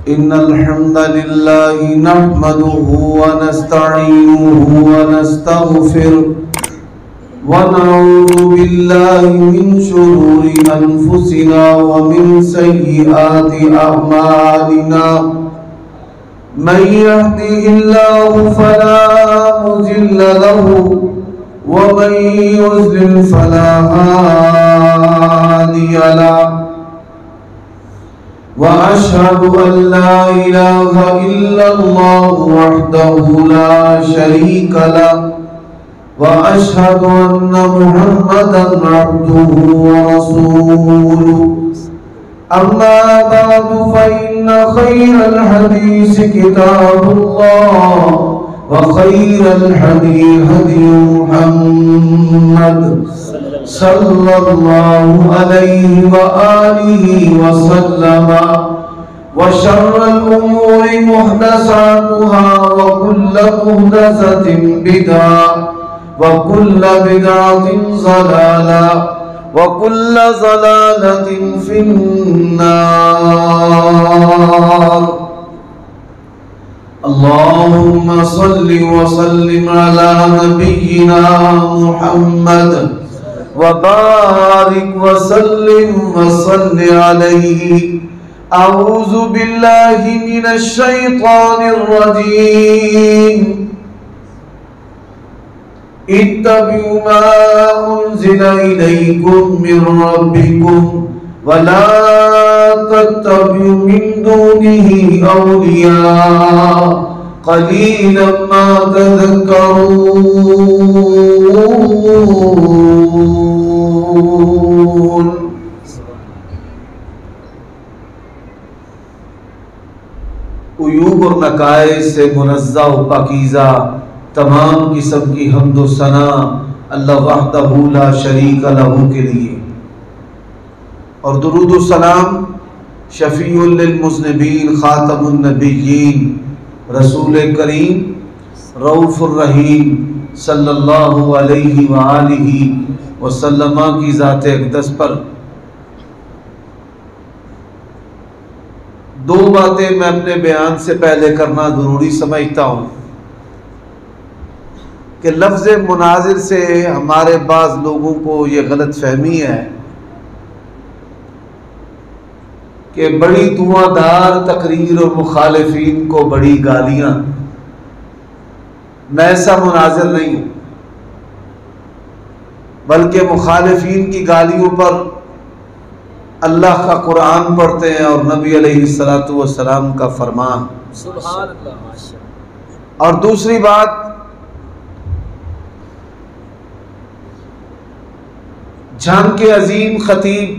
इन्नल हम्दलिल्लाहि नहमदुहु व नस्तईनुहु व नस्तगफिरुहु व नऊज़ु बिल्लाहि मिन शुरूरि अनफुसिना व मिन सय्यिआति अअमालिना मन यहदिहिल्लाहु फला मुज़िल्ल लहु व मन युज़लिल फला हादिय लहु व अशहदु अन ला इलाहा इल्लल्लाहु वहदहु ला शरीक लहु व अशहदु अन्ना मुहम्मदन अब्दुहु व रसूलुहु अम्मा बअदु फ़इन्ना खैरल हदीस किताबुल्लाह व खैरल हदी हदी मुहम्मद सल्लल्लाहु अलैहि व आलिहि व सल्लम व शर्रल उमूरि मुहदसातुहा व कुल्लु मुहदसतिन बिदअह व कुल्लु बिदअतिन ज़लाला व कुल्लु ज़लालतिन फिन्नार। अल्लाहुम्मा सल्लि व सल्लिम अला नबिय्यिना मुहम्मद व बारिक व सल्लिम व सल्लि अलैहि। अऊज़ु बिल्लाहि मिनश शैतानिर रजीम। इत्तबिउ मा उन्ज़िला इलैकुम मिन रब्बिकुम व ला तत्तबिउ मिन दूनिहि औलिया क़लीलन मा तज़क्करून। उयूब और नकाइस से मुनज़्ज़ह व पाकीज़ा तमाम किस्म की हम्द व सना अल्लाह वहदहु ला शरीक लहू के लिए, और दुरूद व सलाम शफ़ीउल लिल मुज़निबीन ख़ातमुन नबिय्यीन रसूल करीम रऊफ़ुर रहीम सल्लल्लाहु अलैहि व आलिहि व सल्लम की ज़ात अक़दस पर। दो बातें मैं अपने बयान से पहले करना ज़रूरी समझता हूँ कि लफ्ज़ मुनाज़िर से हमारे बाज़ लोगों को ये गलत फहमी है कि बड़ी धुआंधार तकरीर और मुखालिफीन को बड़ी गालियाँ। मैं ऐसा मुनाज़िर नहीं हूँ, बल्कि मुखालिफीन की गालियों पर अल्लाह का कुरान पढ़ते हैं और नबी अलैहिस्सलातु वस्सलाम का फरमान। सुभान अल्लाह। और दूसरी बात, झांके अजीम खतीब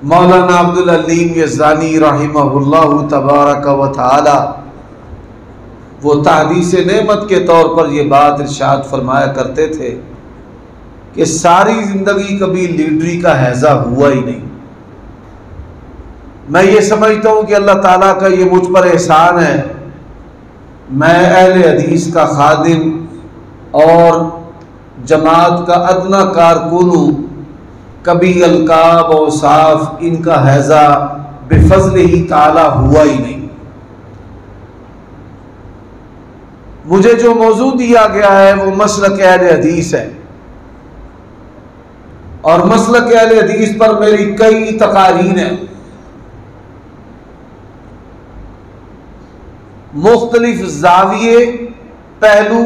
मौलाना अब्दुल अलीम यज़दानी रहमहुल्लाहु तबारक व तआला वो तहदीस नेमत के तौर पर ये बात इरशाद फरमाया करते थे कि सारी जिंदगी कभी लीडरी का हैजा हुआ ही नहीं। मैं ये समझता हूँ कि अल्लाह ताला का ये मुझ पर एहसान है, मैं अहले हदीस का खादिम और जमात का अदना कारकुन हूँ, कभी अलकाब और साफ इनका हैजा बेफज़्ल ही ताला हुआ ही नहीं। मुझे जो मौजू दिया गया है वो मसलक अहले हदीस है, और मसलक अहले हदीस पर मेरी कई तकारीर हैं। मुख्तलिफ ज़ाविये, पहलू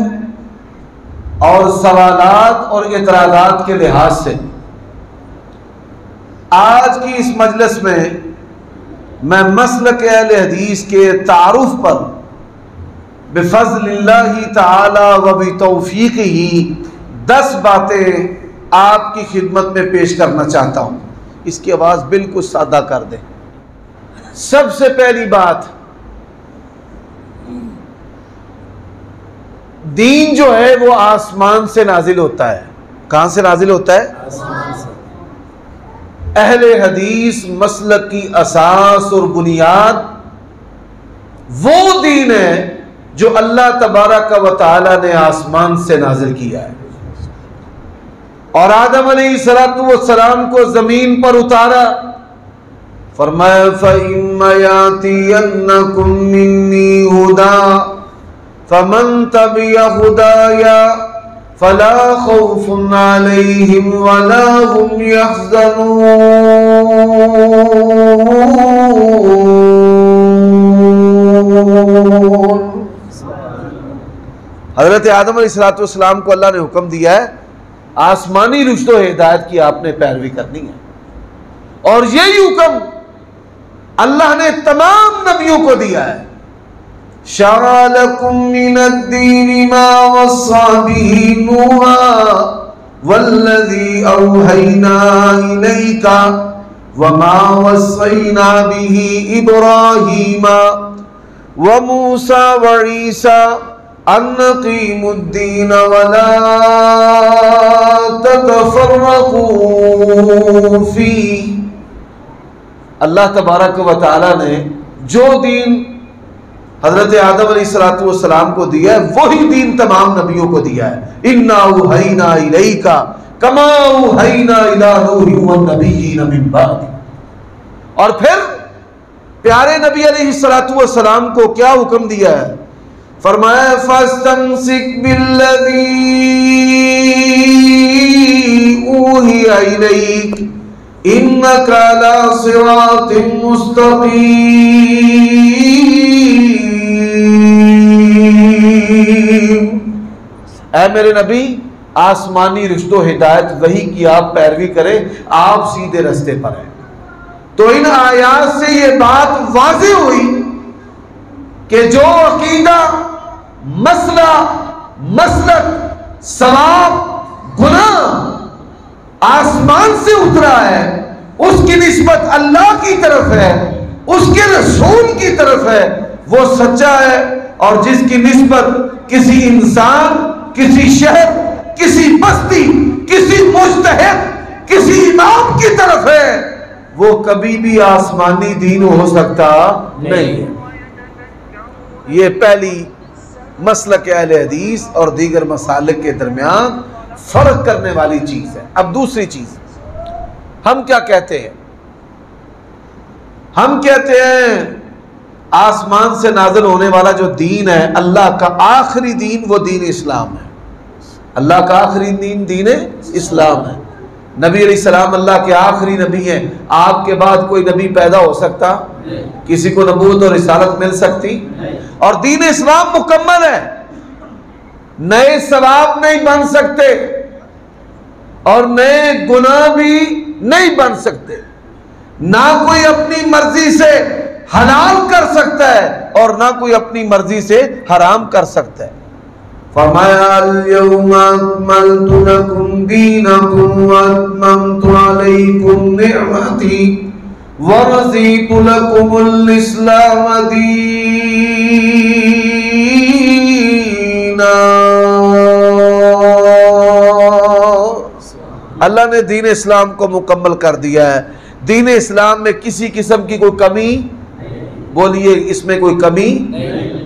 और सवालात और इतराज़ात के लिहाज से आज की इस मजलिस में मैं मसलक अहले हदीस के तारुफ पर बिफ़ज़्लिल्लाहि ताला व बितौफ़ीक़िही 10 बातें आपकी खिदमत में पेश करना चाहता हूँ। इसकी आवाज़ बिल्कुल सादा कर दें। सबसे पहली बात, दीन जो है वो आसमान से नाजिल होता है। कहां से नाजिल होता है? आसमान से। अहले हदीस मसलक की असास और बुनियाद वो दीन है जो अल्लाह तबारक व तआला ने आसमान से नाजिल किया है, और आदम अलैहिस्सलातु वस्सलाम को जमीन पर उतारा फरमाया फ़इम्मा यातियन्नकुम मिन्नी हुदा फमन तबिया हुदाया फला खौफुन अलैहिम वला हुम यहज़नून। हज़रत आदम अलैहिस्सलाम को अल्लाह ने हुक्म दिया है आसमानी रुश्तो हिदायत की आपने पैरवी करनी है, और यही हुक्म अल्लाह ने तमाम नबियों को दिया है। शरा लकुम मिनद्दीनि मा वस्सा बिही नूहा वल्लज़ी औहैना इलैका वमा वस्सैना बिही इब्राहीमा व मूसा व ईसा अन क़ीमुद्दीन वला ततफ़र्रक़ू फ़ीह। अल्लाह तबारक व तआला ने जो दीन हजरत आदम अलैहिस्सलाम को दिया है वही दीन तमाम नबियों को दिया है। इन्ना औहैना इलैका कमा औहैना इला नूहिन वन्नबिय्यीन मिन बअदी। और फिर प्यारे नबी अलैहिस्सलाम को क्या हुक्म दिया है? फरमाया फस्तमसिक बिल्लज़ी ऊहिया इलैक इन्नका अला सिरातिन मुस्तक़ीम। ऐ मेरे नबी, आसमानी रिश्तो हिदायत वही की आप पैरवी करें, आप सीधे रास्ते पर हैं। तो इन आयात से ये बात वाज़ेह हुई कि जो अकीदा, मसला, मसलक, सवाब, गुनाह आसमान से उतरा है उसकी निस्बत अल्लाह की तरफ है, उसके रसूल की तरफ है, वो सच्चा है। और जिसकी निस्बत किसी इंसान, किसी शहर, किसी बस्ती, किसी मुज्तहिद, किसी इमाम की तरफ है, वो कभी भी आसमानी दीन हो सकता नहीं है। ये पहली मसलक अहले हदीस और दीगर मसालिक के दरमियान फर्क करने वाली चीज है। अब दूसरी चीज, हम क्या कहते हैं? हम कहते हैं आसमान से नाज़िल होने वाला जो दीन है अल्लाह का आखिरी दीन, वो दीन इस्लाम है। अल्लाह का आखिरी दीन दीन इस्लाम है। नबी अलैहिस्सलाम अल्लाह के आखिरी नबी हैं। आपके बाद कोई नबी पैदा हो सकता? किसी को नबूवत और रिसालत मिल सकती? और दीन इस्लाम मुकम्मल है, नए सवाब नहीं बन सकते और नए गुनाह भी नहीं बन सकते। ना कोई अपनी मर्जी से हलाल कर सकता है और ना कोई अपनी मर्जी से हराम कर सकता है। फरमाया अल-यौमा अकमलतु लकुम दीनकुम व अतममतु अलैकुम निअमती व रज़ीतु लकुमुल इस्लाम दीना। अल्लाह ने दीन इस्लाम को मुकम्मल कर दिया है। दीन इस्लाम में किसी किस्म की कोई कमी, बोलिए इसमें कोई कमी नहीं।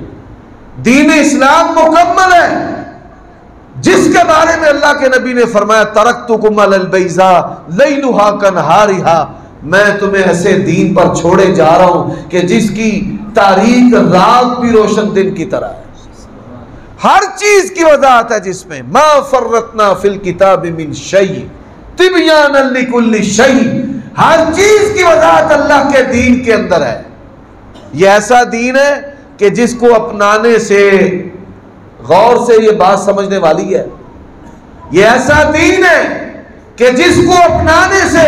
दीन इस्लाम मुकम्मल है, जिसके बारे में अल्लाह के नबी ने फरमाया तरक्तुकुम अलल बैज़ा लैलुहा कनहारिहा, मैं तुम्हें ऐसे दीन पर छोड़े जा रहा हूं कि जिसकी तारीख रात भी रोशन दिन की तरह है। हर चीज की वजाहत है जिसमें मा फर्रतना फिल किताबि मिन शै तिबयानन लिकुल्लि शै, हर चीज की वजाहत अल्लाह के दीन के अंदर है। यह ऐसा दीन है कि जिसको अपनाने से, गौर से ये बात समझने वाली है, यह ऐसा दीन है कि जिसको अपनाने से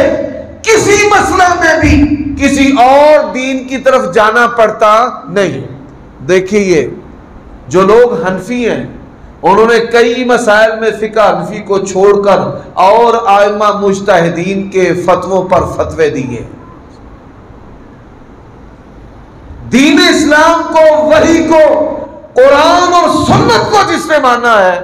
किसी मसला में भी किसी और दीन की तरफ जाना पड़ता नहीं। देखिए जो लोग हनफी हैं उन्होंने कई मसाइल में फिक़्ह हनफी को छोड़कर और आइम्मा मुज्तहिदीन के फतवों पर फतवे दिए। दीन इस्लाम को, वही को, कुरान और सुन्नत को जिसने माना है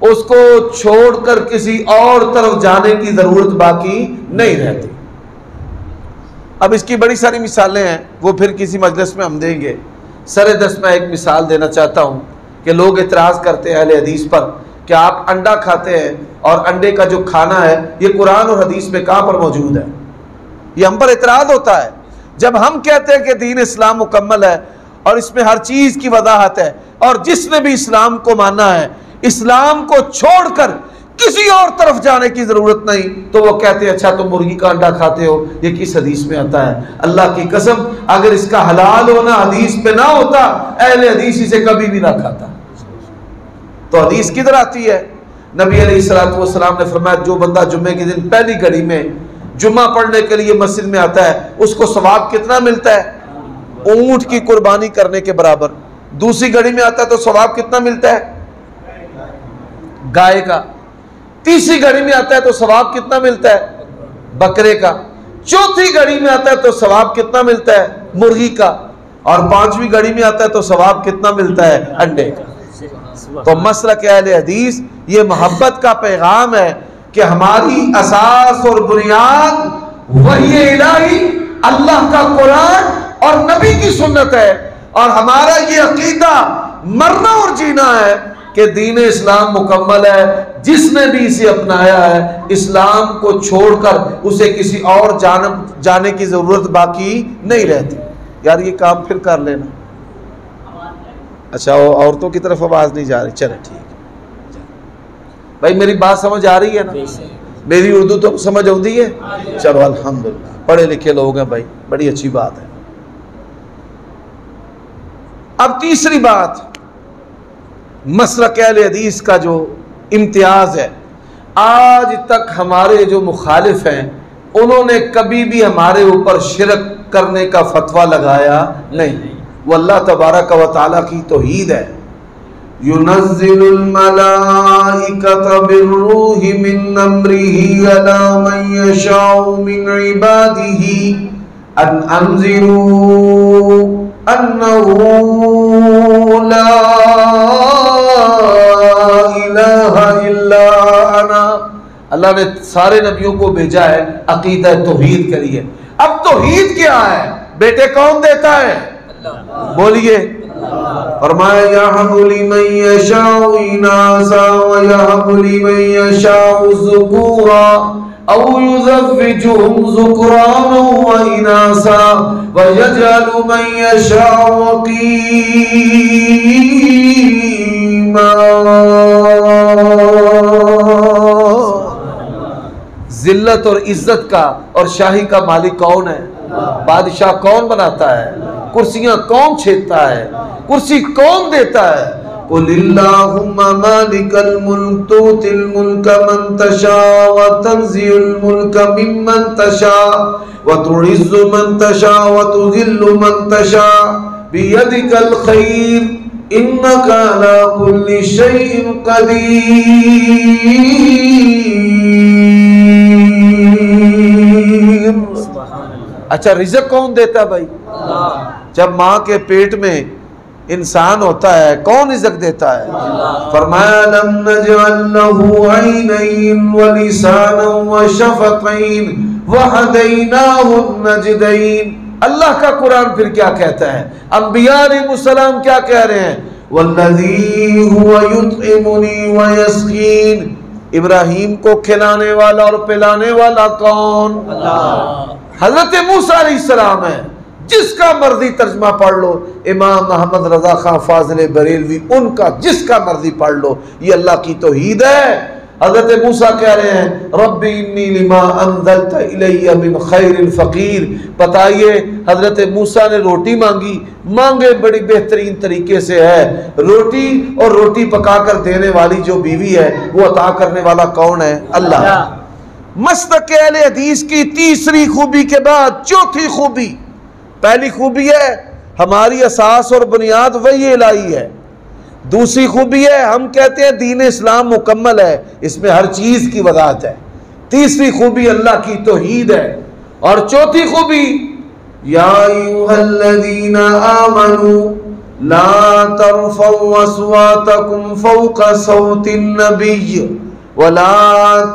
उसको छोड़कर किसी और तरफ जाने की जरूरत बाकी नहीं रहती। अब इसकी बड़ी सारी मिसालें हैं, वो फिर किसी मजलिस में हम देंगे। सरे दस मैं एक मिसाल देना चाहता हूँ कि लोग इतराज़ करते हैं अहले हदीस पर कि आप अंडा खाते हैं और अंडे का जो खाना है ये कुरान और हदीस में कहाँ पर मौजूद है। ये हम पर इतराज़ होता है। जब हम कहते हैं कि दीन इस्लाम मुकम्मल है और इसमें हर चीज की वजाहत है, और जिसने भी इस्लाम को माना है, इस्लाम को छोड़कर किसी और तरफ जाने की जरूरत नहीं, तो वो कहते हैं अच्छा तुम मुर्गी का अंडा खाते हो, ये किस हदीस में आता है? अल्लाह की कसम, अगर इसका हलाल होना हदीस पे ना होता, अहले हदीस इसे कभी भी ना खाता। तो हदीस किधर आती है? नबी अलैहिस्सलातु वस्सलाम ने फरमाया, जो बंदा जुम्मे के दिन पहली घड़ी में जुम्मा पढ़ने के लिए मस्जिद में आता है, उसको सवाब कितना मिलता है? ऊंट की कुर्बानी करने के बराबर। दूसरी घड़ी में आता है तो सवाब कितना मिलता है? गाय का। तीसरी घड़ी में आता है तो सवाब कितना मिलता है? बकरे का। चौथी घड़ी में आता है तो सवाब कितना मिलता है? मुर्गी का। और पांचवी घड़ी में आता है तो सवाब कितना मिलता है? अंडे का। तो मसलक अहले हदीस ये मोहब्बत का पैगाम है कि हमारी असास और बुनियाद वही इलाही, अल्लाह का कुरान और नबी की सुन्नत है, और हमारा ये अकीदा मरना और जीना है कि दीन इस्लाम मुकम्मल है। जिसने भी इसे अपनाया है, इस्लाम को छोड़कर उसे किसी और जाने की जरूरत बाकी नहीं रहती। यार ये काम फिर कर लेना। अच्छा, औरतों की तरफ आवाज नहीं जा रही, चले ठीक है भाई। मेरी बात समझ आ रही है ना? मेरी उर्दू तो समझ आती है? चलो अल्हम्दुलिल्लाह, पढ़े लिखे लोग हैं भाई, बड़ी अच्छी बात है। अब तीसरी बात, मसलक अहले हदीस का जो इम्तियाज है, आज तक हमारे जो मुखालिफ हैं उन्होंने कभी भी हमारे ऊपर शिरक करने का फतवा लगाया नहीं। वो अल्लाह तबारक व तआला की तौहीद है। युनज़्ज़िलुल मलाइकता बिर्रूहि मिन अम्रिही अला मन यशाउ मिन इबादिही अन अंज़िरू अन्नहु ला इलाहा इल्ला अना। अल्लाह ने सारे नबियों को भेजा है अकीदा तौहीद के लिए। अब तौहीद क्या है बेटे? कौन देता है? बोलिए। फरमाया यहबु लिमन यशाउ इनासा व यहबु लिमन यशाउ ज़ुकूरा औ युज़व्विजुहुम ज़ुक्राना व इनासा व यजअलु मन यशाउ अक़ीमा। जिल्लत और इज्जत का और शाही का मालिक कौन है? बादशाह कौन बनाता है? कुर्सियां कौन छेदता है? कुर्सी कौन देता है? कुलिल्लाहुम्मा मालिकल मुल्क तुतिल मुल्क मन तशा व तंज़िउल मुल्क मिम्मन तशा व तुइज़्ज़ु मन तशा व तुज़िल्लु मन तशा बियदिकल खैर इन्नका अला कुल्लि शैइन कदीर। अच्छा, रिज़्क़ कौन देता भाई? जब माँ के पेट में इंसान होता है, कौन रिज़्क़ देता है? फरमाया लम नजअल लहू ऐनैन व लिसानन व शफ़तैन व हदैनाहु नजदैन। अल्लाह का कुरान फिर क्या कहता है? अंबिया अलैहिस्सलाम क्या कह रहे हैं? वल्लज़ी हुवा युत्इमुनी व यस्कीन। इब्राहीम को खिलाने वाला और पिलाने वाला कौन? अल्लाह। हजरत मूसा अलैहिस्सलाम है। जिसका मर्जी तर्जमा पढ़ लो, इमाम मोहम्मद रजा खान फाजिल बरेलवी, उनका जिसका मर्जी पढ़ लो, ये अल्लाह की तौहीद है। हजरत मूसा कह रहे हैं रब्बी इन्नी लिमा अंज़लता इलैया मिन खैरिल फ़कीर। बताइए, हजरत मूसा ने रोटी मांगी, मांगे बड़ी बेहतरीन तरीके से है। रोटी और रोटी पकाकर देने वाली जो बीवी है, वो अता करने वाला कौन है? अल्लाह। मसलक अहले हदीस की तीसरी खूबी के बाद चौथी खूबी, पहली खूबी है हमारी असास और बुनियाद वही इलाही है। दूसरी खूबी है हम कहते हैं दीन इस्लाम मुकम्मल है, इसमें हर चीज की वजाहत है। तीसरी खूबी अल्लाह की तौहीद है। और चौथी खूबी या अय्युहल्लज़ीना आमनू ला तरफ़ऊ अस्वातकुम फ़ौक़ा सौतिन नबिय्य वला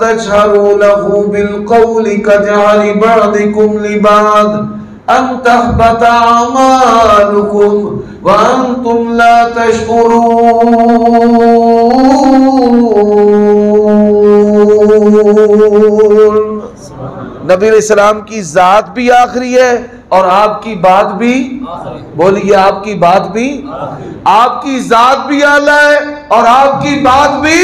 तजहरू लहू बिलक़ौलि कजहरि बअदिकुम लिबाद अन तहबता अमालुकुम व अंतुम ला तशकुरून। नबी अलैहिस्सलाम की ज़ात भी आखिरी है और आपकी बात भी, बोलिए आपकी बात भी, आपकी ज़ात भी आला है और आपकी बात भी,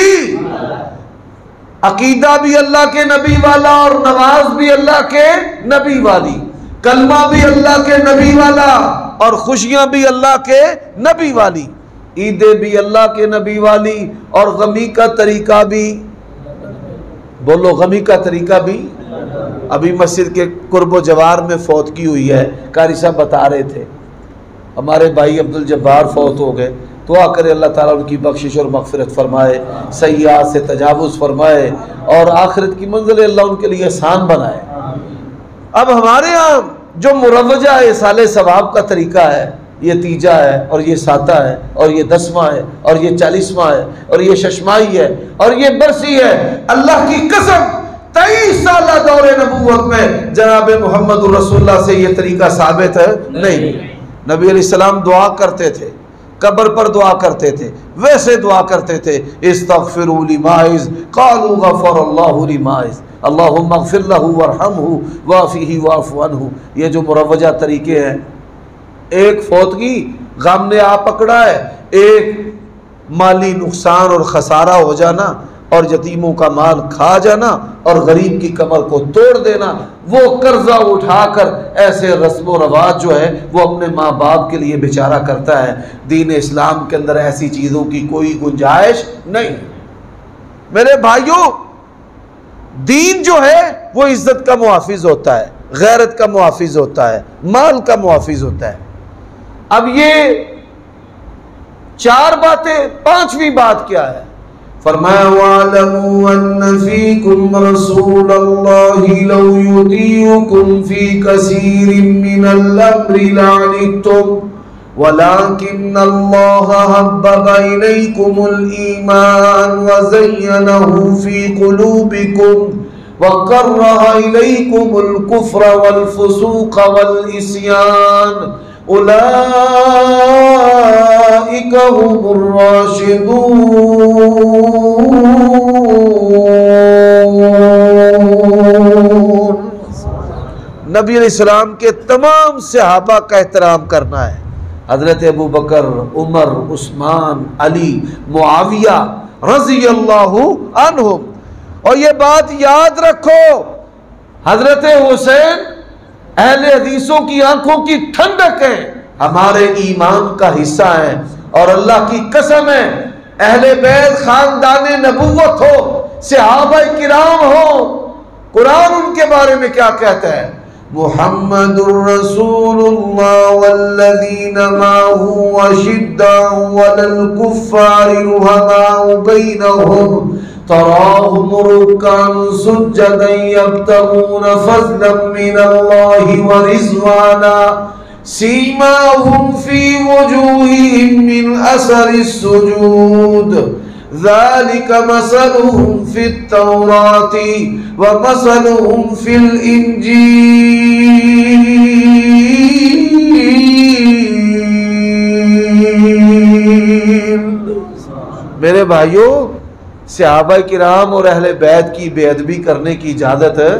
अकीदा भी अल्लाह के नबी वाला और नमाज भी अल्लाह के नबी वाली, कलमा भी अल्लाह के नबी वाला और खुशियां भी अल्लाह के नबी वाली, ईदें भी अल्लाह के नबी वाली और गमी का तरीका भी, बोलो गमी का तरीका भी। अभी मस्जिद के कुर्बो जवार में फौतगी हुई है, कारी साहब बता रहे थे हमारे भाई अब्दुल जब्बार फौत हो गए, दुआ करे अल्लाह ताला उनकी बख्शिश और मगफिरत फरमाए, सय्यात से तजावुज़ फरमाए और आखिरत की मंजिल अल्लाह उनके लिए आसान बनाए। अब हमारे यहाँ जो मुरवजा है साले सवाब का तरीका है, ये तीजा है और ये साता है और ये 10वां है और ये 40वां है और ये शशमाई है और ये बरसी है। अल्लाह की कसम 23 साल दौरे नबूवत में जनाब मोहम्मद रसूलुल्लाह से ये तरीका साबित है नहीं। नबी अलैहिस्सलाम दुआ करते थे, कब्र पर दुआ करते थे, वैसे दुआ करते थे, इस्तगफिरू लिमाइज़ क़ालू गफ़रल्लाहु लिमाइज़ अल्लाहुम्मा अग़फ़िर लहू वरहमहू वाफ़िही वाफ़ु अन्हु। ये जो मुरवजा तरीके हैं, एक फौतगी गम ने आ पकड़ा है, एक माली नुकसान और खसारा हो जाना और यतीमों का माल खा जाना और गरीब की कमर को तोड़ देना, वो कर्जा उठाकर ऐसे रस्म व रवाज जो है वो अपने माँ बाप के लिए बेचारा करता है। दीन इस्लाम के अंदर ऐसी चीज़ों की कोई गुंजाइश नहीं। मेरे भाइयों, दीन जो है वो इज्जत का मुहाफिज होता है, गैरत का मुहाफिज होता है, माल का मुहाफिज होता है। अब ये 4 बातें, 5वीं बात क्या है? फरमाया वअलमू अन्न फीकुम रसूलल्लाहि लौ युतीउकुम फी कसीरिन मिनल अम्रि लअनितुम वलाकिन्नल्लाह हब्बबा इलैकुमुल ईमान व ज़य्यनहु फी कुलूबिकुम व कररहा इलैकुमुल कुफ्र वल फुसूक वल इस्यान उलाइका हुमुर राशिदून। नबी अलैहिस्सलाम के तमाम सहाबा का एहतराम करना है। हजरत अबू बकर, उमर, उस्मान, अली, मुआविया रज़ियल्लाहु अन्हुम। और ये बात याद रखो, हजरत हुसैन अहले हदीसों की आंखों की ठंडक है, हमारे ईमान का हिस्सा है। और अल्लाह की कसम है, अहले बैत खानदाने नबुव्वत हो, सहाबा किराम हो, कुरान उनके बारे में क्या कहता है? मुहम्मदुर रसूलुल्लाह वल्लज़ीना माअहू अशिद्दाउ अलल कुफ्फारि रुहमाउ बैनहुम तराहुम रुक्कान सुज्जदन यब्तगून फज़लन मिनल्लाहि व रिज़वाना सीमाहुम फी वजूहिहिम मिन असरिस सुजूद ज़ालिका मसलुहुम फित तौराती व मसलुहुम फिल इंजील। मेरे भाइयों, सहाबा किराम और अहले बैत की बेअदबी करने की इजाजत है।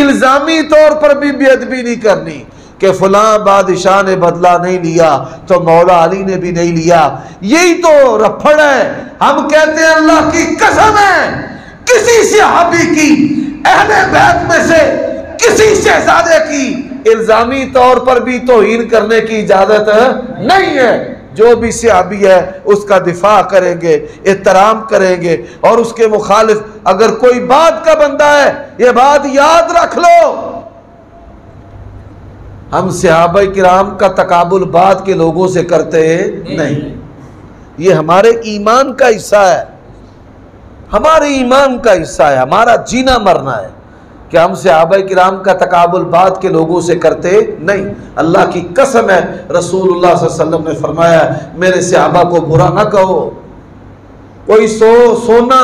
इल्जामी तौर पर भी बेअदबी नहीं करनी कि फलां बादशाह ने बदला नहीं लिया तो मौला अली ने भी नहीं लिया। यही तो रफड़ है। हम कहते हैं अल्लाह की कसम है, किसी सहाबी की, अहले बैत में से किसी शहजादे की इल्जामी तौर पर भी तौहीन करने की इजाजत नहीं है। जो भी सहाबी है उसका दिफा करेंगे, एहतराम करेंगे। और उसके मुखालिफ अगर कोई बात का बंदा है, ये बात याद रख लो, हम सहाबा किराम का तकाबुल बाद के लोगों से करते नहीं। ये हमारे ईमान का हिस्सा है, हमारे ईमान का हिस्सा है, हमारा जीना मरना है कि हम सहाबा किराम का तकाबुल बाद के लोगों से करते नहीं। अल्लाह की कसम है, रसूलुल्लाह सल्लल्लाहु अलैहि वसल्लम ने फरमाया, मेरे सहाबा को बुरा ना कहो। कोई सोना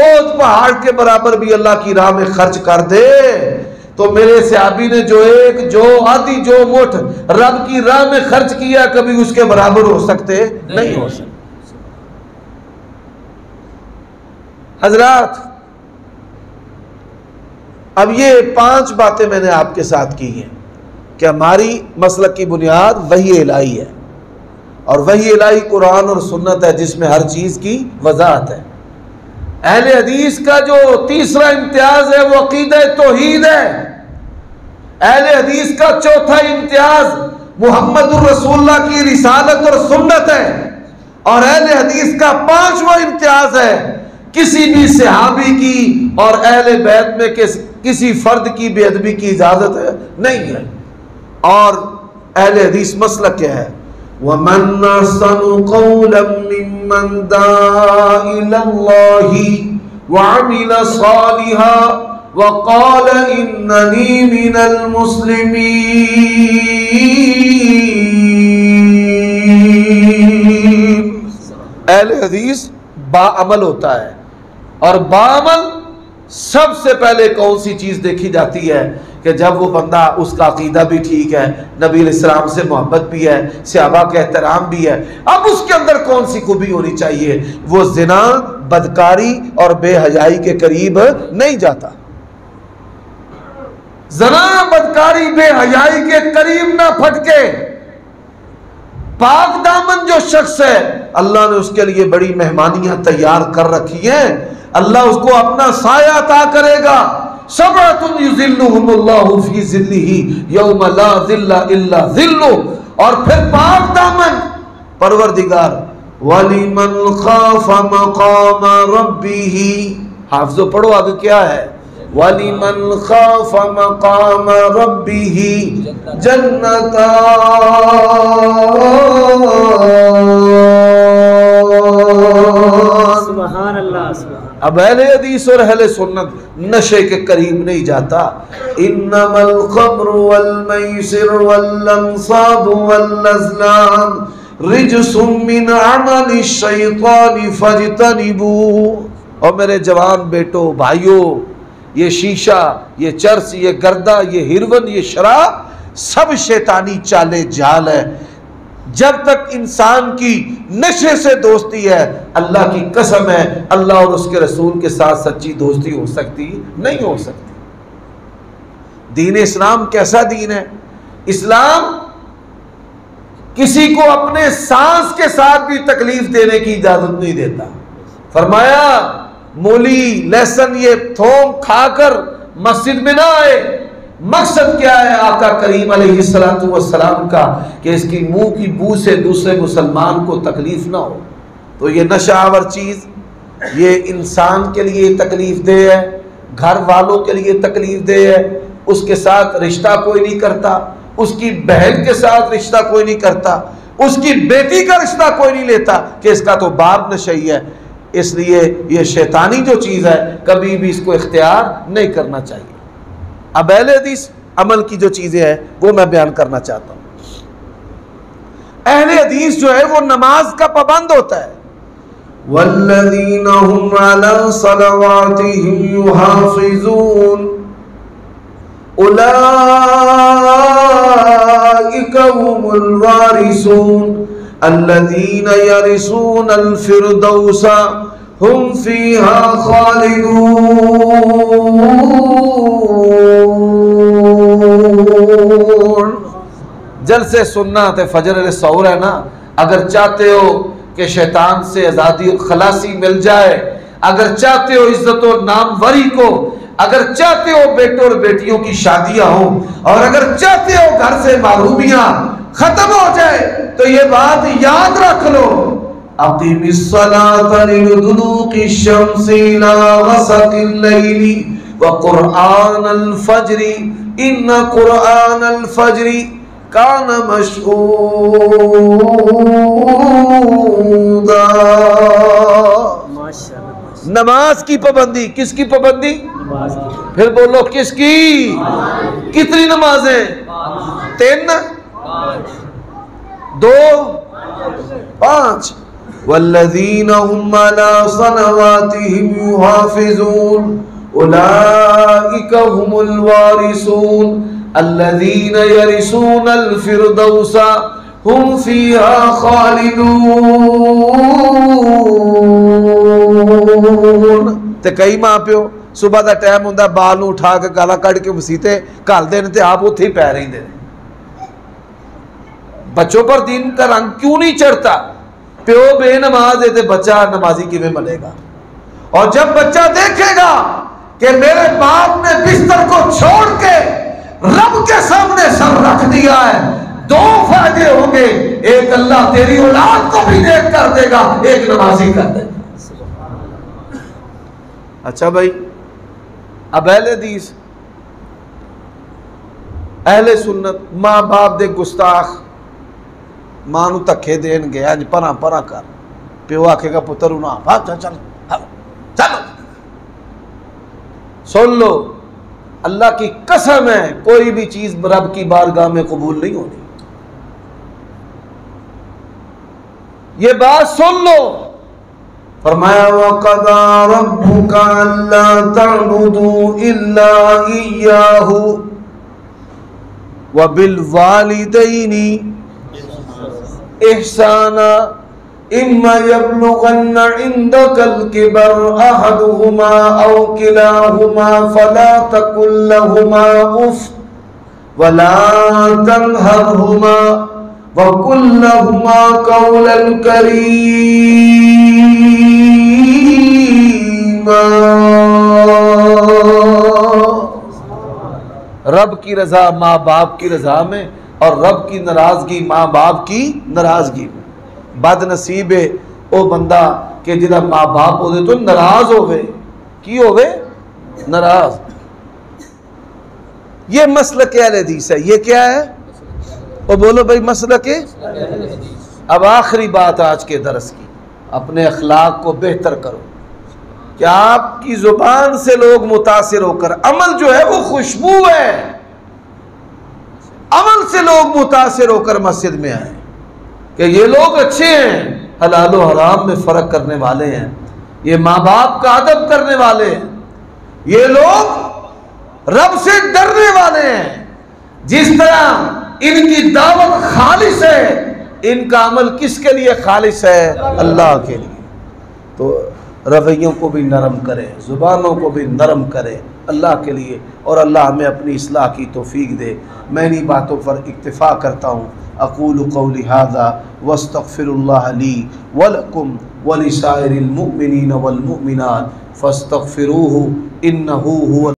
ओद पहाड़ के बराबर भी अल्लाह की राह में खर्च कर दे तो मेरे सहाबी ने जो आधी जो मुठ रब की राह में खर्च किया, कभी उसके बराबर हो सकते नहीं हो सकते। हजरात, अब ये 5 बातें मैंने आपके साथ की हैं कि हमारी मसलक की बुनियाद वही इलाही है, और वही इलाही कुरान और सुन्नत है जिसमें हर चीज़ की वजाहत है। अहले हदीस का जो तीसरा इम्तियाज है वो अकीदा तौहीद है। अहले हदीस का चौथा इम्तियाज मुहम्मदुर रसूलुल्लाह की रिसालत और सुन्नत है, और अहले हदीस का 5वां इम्तियाज है किसी भी सहाबी की और अहले बैत में किसी फर्द की बेअदबी की इजाजत नहीं है। और अहले हदीस मसलक क्या है? वमन अहसनु क़ौलन मिम्मन दाअ इलल्लाहि व अमिल सालिहा व क़ाल इन्ननी मिनल मुस्लिमीन। अहले हदीस बाअमल होता है, और बाअमल सबसे पहले कौन सी चीज देखी जाती है कि जब वो बंदा, उसका अकीदा भी ठीक है, नबी अलैहिस्सलाम से मोहब्बत भी है, सहाबा के एहतराम भी है। अब उसके अंदर कौन सी खूबी होनी चाहिए? वो जिना, बदकारी और बेहयाई के करीब नहीं जाता। जना, बदकारी, बेहयाई के करीब ना फटके। पाक दामन जो शख्स है, अल्लाह ने उसके लिए बड़ी मेहमानियां तैयार कर रखी हैं। अल्लाह उसको अपना साया अता करेगा। सबअतुन युज़िल्लुहुमुल्लाहु फी ज़िल्लिही यौम ला ज़िल्ला इल्ला ज़िल्लुहु। और फिर पाक दामन परवरदिगार वलिमन खाफ़ा मक़ाम रब्बिही, हाफ़िज़ो पढ़ो आगे क्या है? वलिमन खाफ़ा मक़ाम रब्बिही जन्नता। सुभान अल्लाह। अब अहले हदीस और अहले सुन्नत नशे के करीब नहीं जाता। इन्नमल ख़म्रु वल मैसिर वल अंसाब वल अज़लाम रिजसुम मिन अमलि शैतानी फज्तनिबू। और मेरे जवान बेटो भाइयों, ये शीशा, ये चर्स, ये गर्दा, ये हिरवन, ये शराब सब शैतानी चाले जाल है। जब तक इंसान की नशे से दोस्ती है, अल्लाह की कसम है, अल्लाह और उसके रसूल के साथ सच्ची दोस्ती हो सकती नहीं हो सकती। दीन इस्लाम कैसा दीन है? इस्लाम किसी को अपने सांस के साथ भी तकलीफ देने की इजाजत नहीं देता। फरमाया मूली, लहसुन, ये थोम खाकर मस्जिद में ना आए। मकसद क्या है आका करीम अलैहिस्सलातु वस्सलाम का? कि इसकी मुंह की बू से दूसरे मुसलमान को तकलीफ ना हो। तो ये नशावर चीज, ये इंसान के लिए तकलीफ दे है, घर वालों के लिए तकलीफ दे है। उसके साथ रिश्ता कोई नहीं करता, उसकी बहन के साथ रिश्ता कोई नहीं करता, उसकी बेटी का रिश्ता कोई नहीं लेता कि इसका तो बाप नशई है। इसलिए ये शैतानी जो चीज़ है, कभी भी इसको इख्तियार नहीं करना चाहिए। अब अहले हदीस अमल की जो चीज़ें हैं वो मैं बयान करना चाहता हूँ। अहले हदीस जो है वो नमाज का पाबंद होता है। वल्लज़ीना हुम अला सलवातिहिम युहाफ़िज़ून उलाइका हुमुल वारिसून अल्लज़ीना यरिसूनल फ़िरदौसा हुम फ़ीहा ख़ालिदून। जलसे सुन्नत फजर सौर है ना, अगर चाहते हो कि शैतान से आज़ादी और खलासी मिल जाए, अगर चाहते हो इज्जत और नामवरी को, अगर चाहते हो बेटों और बेटियों की शादियां हो, और अगर चाहते हो घर से महरूमियां खत्म हो जाए, तो ये बात याद रख लो। अक़ीमिस्सलाता लिदुलूक़ि शम्सी इला ग़सक़िल लैली व क़ुरआनल फ़ज्रि इन्न क़ुरआनल फ़ज्रि कान मशहूदा। नमाज की पाबंदी, किसकी पाबंदी? फिर बोलो किसकी? कितनी नमाजें? 3, 2, 5। वल्लज़ीना हुम अला सलवातिहिम युहाफ़िज़ून उलाइका हुमुल वारिसून अल्लज़ीना यरिसूनल फ़िरदौसा हुम फ़ीहा ख़ालिदून। ते कई मां प्यो सुबह का टाइम होंदा बाल नूं उठा के गाला कढ़ के मसीते घलते हैं तो आप उत्थे ही पै रहिंदे ने। बच्चों पर दीन का रंग क्यों नहीं चढ़ता? प्यो बेनमाज है तो बच्चा नमाजी किवें बनेगा? और जब बच्चा देखेगा कि मेरे बाप ने बिस्तर को छोड़ के रब के सामने सर रख दिया है, दो फायदे होंगे, एक अल्लाह तेरी औलाद को भी नेक कर देगा, एक नमाजी कर देगा। अच्छा भाई, अब अहले हदीस अहले सुन्नत मां बाप दे गुस्ताख, मां नूं धक्के देन गया परा परा कर, प्यो आखेगा पुत्र ना चल चल चलो। सुन लो, अल्लाह की कसम है कोई भी चीज रब की बारगाह में कबूल नहीं होनी। ये बात सुन लो। फरमाया वक़दा रब्बुका अल्ला तअबुदू इल्ला इय्याहु व बिल वालिदैनि इहसाना इम्मा यब्लुगन्ना इंदकल किबर अहदुहुमा औ किलाहुमा फला तकुल लहुमा उफ वला तनहरहुमा वकुल लहुमा कौलन करीमा। रब की रजा माँ बाप की रजा में और रब की नाराजगी माँ बाप की नाराजगी में। बदनसीब है वो बंदा कि जिदा माँ बाप हो तो नाराज होवे, की होवे नाराज। ये मसलक अहले हदीस है। ये क्या है? वो बोलो भाई मसलक है। अब आखिरी बात आज के दरस की, अपने अखलाक को बेहतर करो। क्या आपकी जुबान से लोग मुतासिर होकर, अमल जो है वो खुशबू है, अमल से लोग मुतासिर होकर मस्जिद में आए कि ये लोग अच्छे हैं, हलाल और हराम में फर्क करने वाले हैं, ये माँ बाप का अदब करने वाले हैं, ये लोग रब से डरने वाले हैं। जिस तरह इनकी दावत खालिस है, इनका अमल किसके लिए खालिस है? अल्लाह के लिए। तो रवैयों को भी नरम करें, ज़ुबानों को भी नरम करें अल्लाह के लिए, और अल्लाह हमें अपनी इस्लाह की तौफीक दे। मैं इन्हीं बातों पर इक्तिफ़ा करता हूँ। अक़ूलु क़ौली हाज़ा वस्तग़फ़िरुल्लाह ली व लकुम व लिसाइरिल मुमिनीन वल मुमिनात फ़स्तग़फ़िरूहु इन्नहु हुवल